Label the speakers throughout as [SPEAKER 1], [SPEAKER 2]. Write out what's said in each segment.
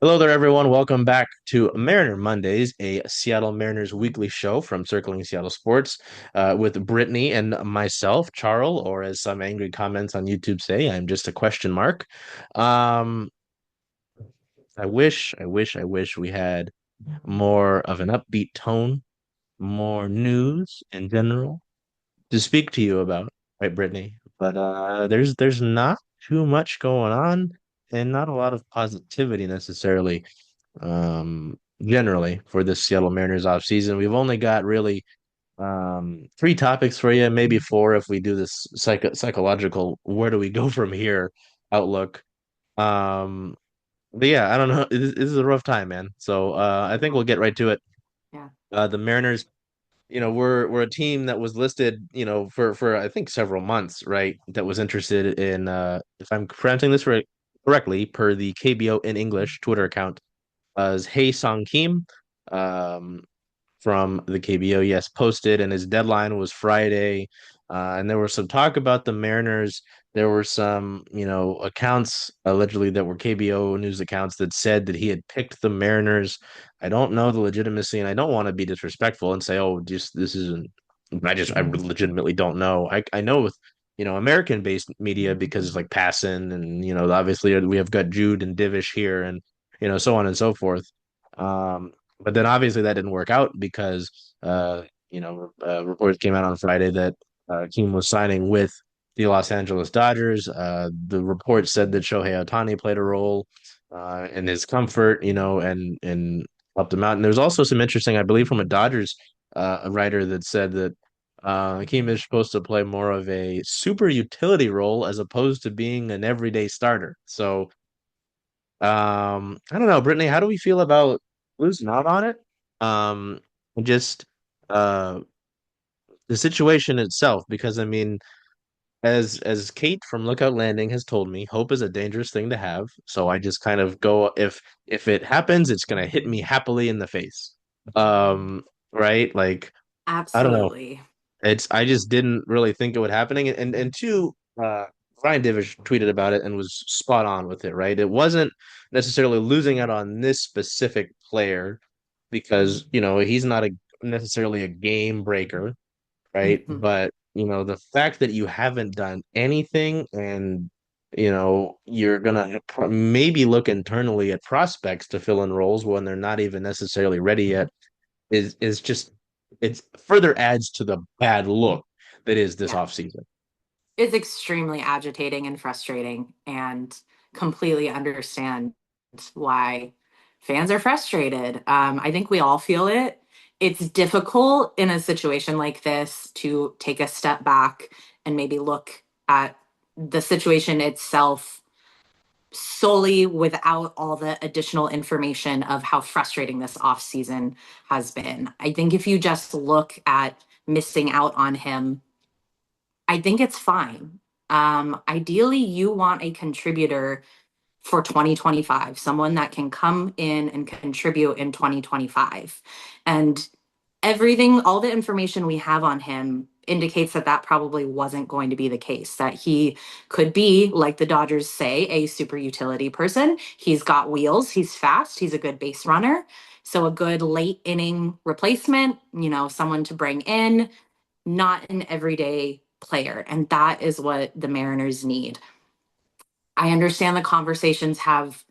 [SPEAKER 1] Hello there, everyone. Welcome back to Mariner Mondays, a Seattle Mariners weekly show from Circling Seattle Sports, with Brittany and myself, Charles, or as some angry comments on YouTube say, I'm just a question mark. Um, I wish we had more of an upbeat tone, more news in general to speak to you about, right, Brittany? But there's not too much going on and not a lot of positivity necessarily generally for the Seattle Mariners offseason. We've only got really three topics for you, maybe four if we do this psychological where do we go from here outlook. Um, but yeah, I don't know. This is a rough time, man. So I think we'll get right to it.
[SPEAKER 2] Yeah.
[SPEAKER 1] The Mariners, we're a team that was listed, for I think several months, right? That was interested in if I'm pronouncing this right correctly, per the KBO in English Twitter account, as Hye-seong Kim, um, from the KBO, yes, posted, and his deadline was Friday. And there was some talk about the Mariners. There were some, accounts allegedly that were KBO news accounts that said that he had picked the Mariners. I don't know the legitimacy, and I don't want to be disrespectful and say, "Oh, just this isn't." I legitimately don't know. I know with American-based media because it's like Passan, and obviously we have got Jude and Divish here, and so on and so forth. Um, but then obviously that didn't work out because reports came out on Friday that Keem was signing with the Los Angeles Dodgers. The report said that Shohei Ohtani played a role in his comfort, and helped him out. And there's also some interesting, I believe, from a Dodgers a writer that said that Keem is supposed to play more of a super utility role as opposed to being an everyday starter. So I don't know, Brittany, how do we feel about losing out on it? Um, just uh the situation itself, because I mean, as Kate from Lookout Landing has told me, hope is a dangerous thing to have. So I just kind of go if it happens, it's gonna hit me happily in the face. Right? Like, I don't know.
[SPEAKER 2] Absolutely.
[SPEAKER 1] I just didn't really think it would happening. And two, Ryan Divish tweeted about it and was spot on with it, right? It wasn't necessarily losing out on this specific player because, he's not necessarily a game breaker, right?
[SPEAKER 2] Mhm.
[SPEAKER 1] But, the fact that you haven't done anything and you're gonna maybe look internally at prospects to fill in roles when they're not even necessarily ready yet is just it's further adds to the bad look that is this
[SPEAKER 2] Yeah.
[SPEAKER 1] offseason.
[SPEAKER 2] It's extremely agitating and frustrating and completely understand why fans are frustrated. I think we all feel it. It's difficult in a situation like this to take a step back and maybe look at the situation itself solely without all the additional information of how frustrating this off season has been. I think if you just look at missing out on him, I think it's fine. Ideally, you want a contributor for 2025, someone that can come in and contribute in 2025. And everything, all the information we have on him indicates that that probably wasn't going to be the case, that he could be, like the Dodgers say, a super utility person. He's got wheels, he's fast, he's a good base runner. So a good late inning replacement, someone to bring in, not an everyday player. And that is what the Mariners need. I understand the conversations have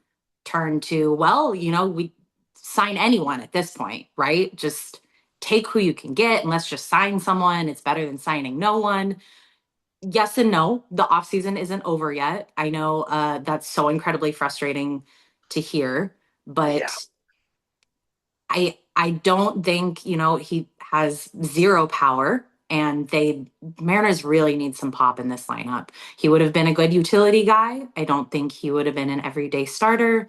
[SPEAKER 2] turned to, well, we sign anyone at this point, right? Just take who you can get and let's just sign someone. It's better than signing no one. Yes and no. The offseason isn't over yet. I know that's so incredibly frustrating to hear,
[SPEAKER 1] Yeah.
[SPEAKER 2] but I don't think, he has zero power, and they Mariners really need some pop in this lineup. He would have been a good utility guy. I don't think he would have been an everyday starter.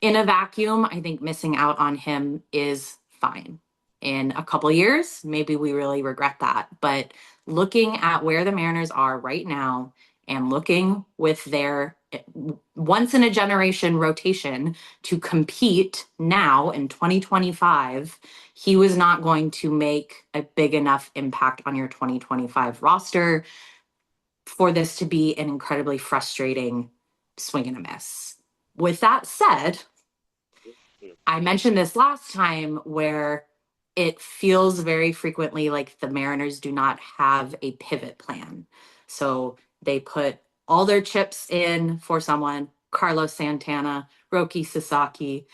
[SPEAKER 2] In a vacuum, I think missing out on him is fine. In a couple years, maybe we really regret that. But looking at where the Mariners are right now and looking with their once in a generation rotation to compete now in 2025, he was not going to make a big enough impact on your 2025 roster for this to be an incredibly frustrating swing and a miss. With that said, I mentioned this last time where it feels very frequently like the Mariners do not have a pivot plan. So they put all their chips in for someone, Carlos Santana, Roki Sasaki,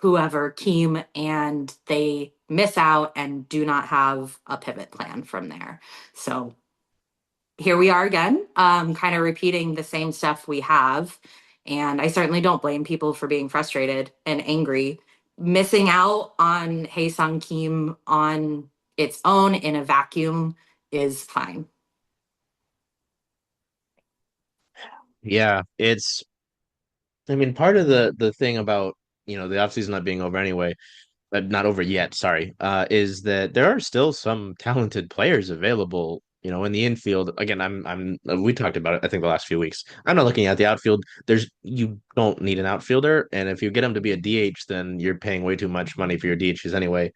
[SPEAKER 2] whoever, Keem, and they miss out and do not have a pivot plan from there. So here we are again, kind of repeating the same stuff we have. And I certainly don't blame people for being frustrated and angry. Missing out on Hye-seong Kim on its own in a vacuum is fine.
[SPEAKER 1] Yeah, it's I mean, part of the thing about, the offseason not being over anyway, but not over yet, sorry, is that there are still some talented players available, in the infield. Again, we talked about it, I think, the last few weeks. I'm not looking at the outfield. You don't need an outfielder, and if you get him to be a DH, then you're paying way too much money for your DHs anyway.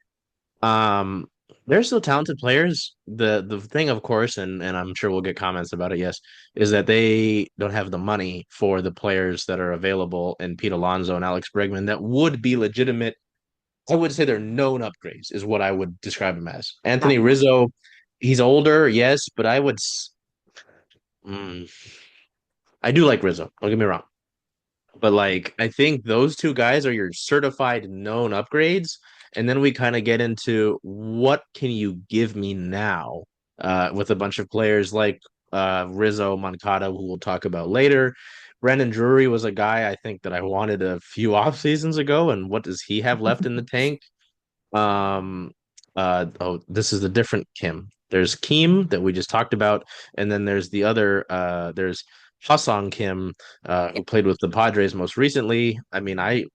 [SPEAKER 1] Um, they're still talented players. The thing, of course, and I'm sure we'll get comments about it, yes, is that they don't have the money for the players that are available in Pete Alonso and Alex Bregman that would be legitimate. I would say they're known upgrades, is what I would describe him as. Anthony
[SPEAKER 2] Definitely.
[SPEAKER 1] Rizzo, he's older, yes, but mm, I do like Rizzo. Don't get me wrong. But like, I think those two guys are your certified known upgrades. And then we kind of get into what can you give me now with a bunch of players like Rizzo, Moncada, who we'll talk about later. Brandon Drury was a guy I think that I wanted a few off seasons ago. And what does he have left in the tank? Um, this is the different Kim. There's Kim that we just talked about, and then there's the other. There's Hye-seong Kim,
[SPEAKER 2] Yeah.
[SPEAKER 1] who played with the Padres most recently. I mean, I,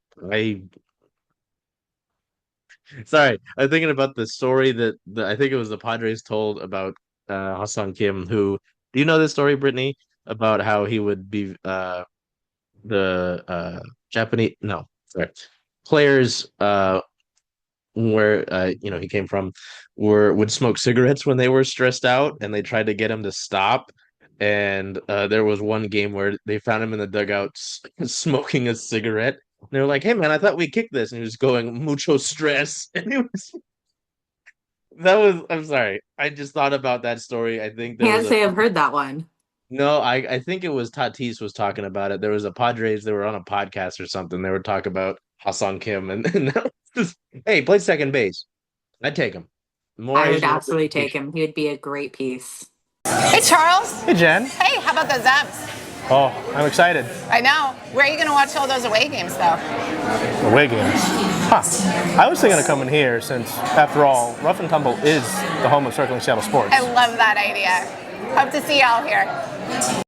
[SPEAKER 1] sorry, I'm thinking about the story that I think it was the Padres told about Hye-seong Kim. Who do you know this story, Brittany, about how he would be the Japanese? No, sorry, players where he came from would smoke cigarettes when they were stressed out, and they tried to get him to stop. And there was one game where they found him in the dugout smoking a cigarette. And they were like, "Hey man, I thought we kicked this," and he was going mucho stress. And it was that was I'm sorry, I just thought about that story. I think there was
[SPEAKER 2] Can't
[SPEAKER 1] a
[SPEAKER 2] say I've heard that one.
[SPEAKER 1] no, I think it was Tatis was talking about it. There was a Padres, they were on a podcast or something. They were talking about Ha-seong Kim, and that was just, hey, play second base. I'd take him. More
[SPEAKER 2] I would
[SPEAKER 1] Asian
[SPEAKER 2] absolutely take
[SPEAKER 1] representation.
[SPEAKER 2] him. He would be a great piece.
[SPEAKER 3] Hey, Charles.
[SPEAKER 4] Hey, Jen.
[SPEAKER 3] Hey, how about those Zaps?
[SPEAKER 4] Oh, I'm excited.
[SPEAKER 3] I know. Where are you going to watch all those away games, though?
[SPEAKER 4] Away games. Huh. I was thinking of coming here since, after all, Rough and Tumble is the home of Circling Seattle Sports.
[SPEAKER 3] I love that idea. Hope to see y'all here.